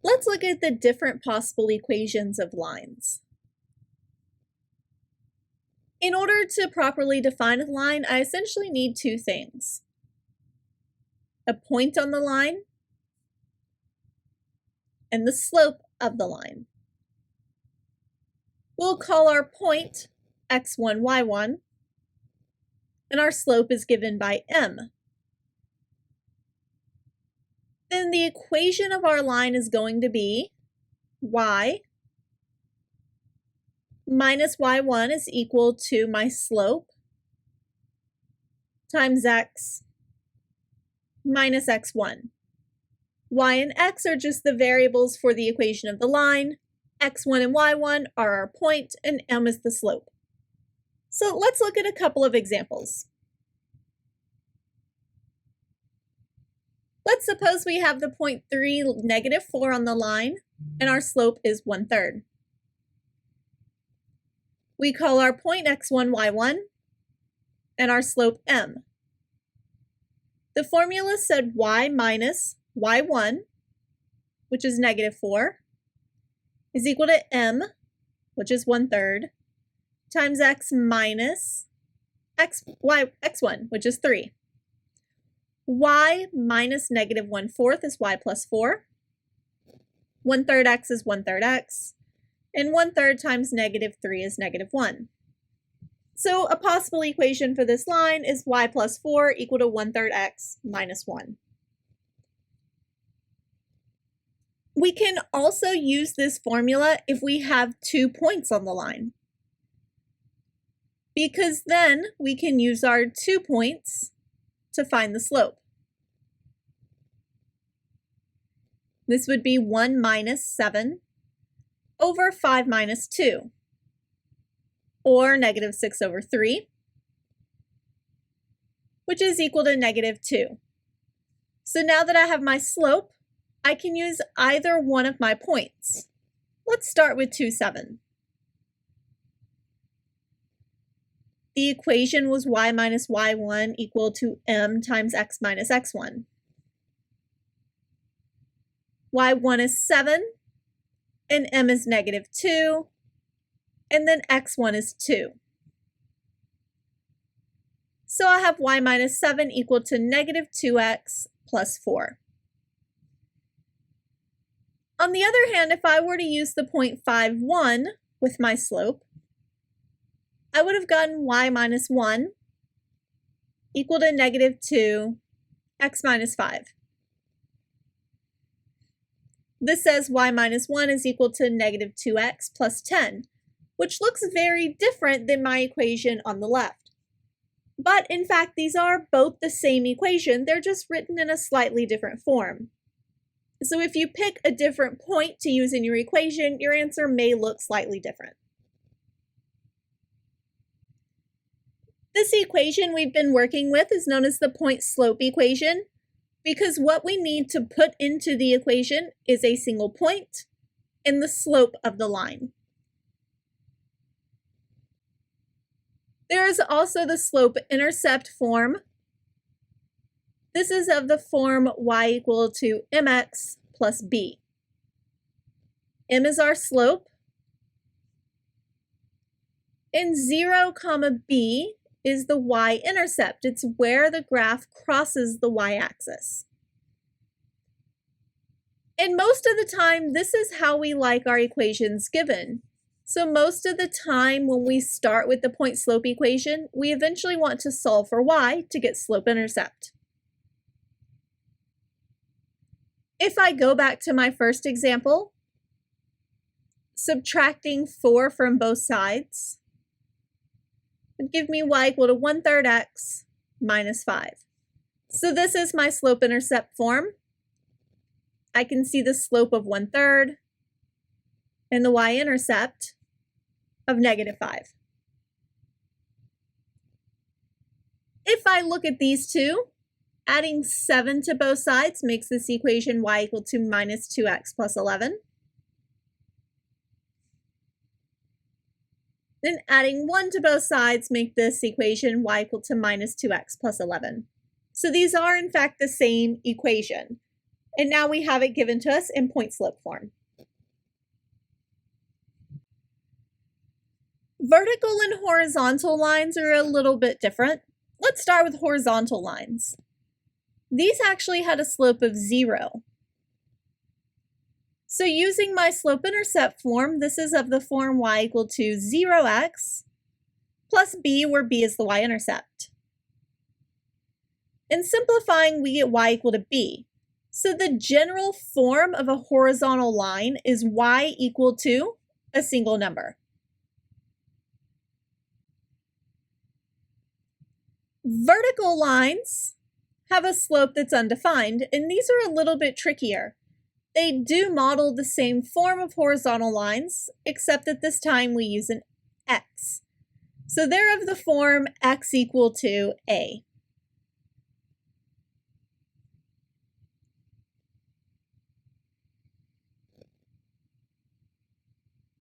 Let's look at the different possible equations of lines. In order to properly define a line, I essentially need two things: a point on the line and the slope of the line. We'll call our point x1, y1, and our slope is given by m. Then the equation of our line is going to be y minus y1 is equal to my slope times x minus x1. Y and x are just the variables for the equation of the line. X1 and y1 are our point, and m is the slope. So let's look at a couple of examples. Let's suppose we have the point 3, -4 on the line, and our slope is 1/3. We call our point x1, y1, and our slope m. The formula said y minus y1, which is -4, is equal to m, which is 1/3, times x minus x1, which is 3. Y minus -1/4 is y plus 4. 1/3 x is 1/3 x. And 1/3 times -3 is -1. So a possible equation for this line is y plus 4 equal to 1/3 x minus 1. We can also use this formula if we have 2 points on the line, because then we can use our 2 points to find the slope. This would be 1 minus 7 over 5 minus 2, or -6 over 3, which is equal to -2. So now that I have my slope, I can use either one of my points. Let's start with 2, 7. The equation was y minus y1 equal to m times x minus x1. y1 is 7, and m is -2, and then x1 is 2. So I have y minus 7 equal to -2x plus 4. On the other hand, if I were to use the point 5, 1 with my slope, I would have gotten y minus 1 equal to -2 x minus 5. This says y minus 1 is equal to -2x plus 10, which looks very different than my equation on the left. But in fact, these are both the same equation, they're just written in a slightly different form. So if you pick a different point to use in your equation, your answer may look slightly different. This equation we've been working with is known as the Pointslope equation, because what we need to put into the equation is a single point and the slope of the line. There is also the slope-intercept form. This is of the form y equal to mx plus b. M is our slope, and 0, b is the y-intercept. It's where the graph crosses the y-axis. And most of the time, this is how we like our equations given. So most of the time when we start with the point-slope equation, we eventually want to solve for y to get slope-intercept. If I go back to my first example, subtracting 4 from both sides would give me y equal to 1/3 x minus 5. So this is my slope-intercept form. I can see the slope of 1/3 and the y-intercept of -5. If I look at these two, adding 7 to both sides makes this equation y equal to -2x plus 11. Then adding 1 to both sides make this equation y equal to -2x plus 11. So these are in fact the same equation. And now we have it given to us in point slope form. Vertical and horizontal lines are a little bit different. Let's start with horizontal lines. These actually had a slope of 0. So using my slope-intercept form, this is of the form y equal to 0x plus b, where b is the y-intercept. In simplifying, we get y equal to b. So the general form of a horizontal line is y equal to a single number. Vertical lines have a slope that's undefined, and these are a little bit trickier. They do model the same form of horizontal lines, except that this time we use an x. So they're of the form x equal to a.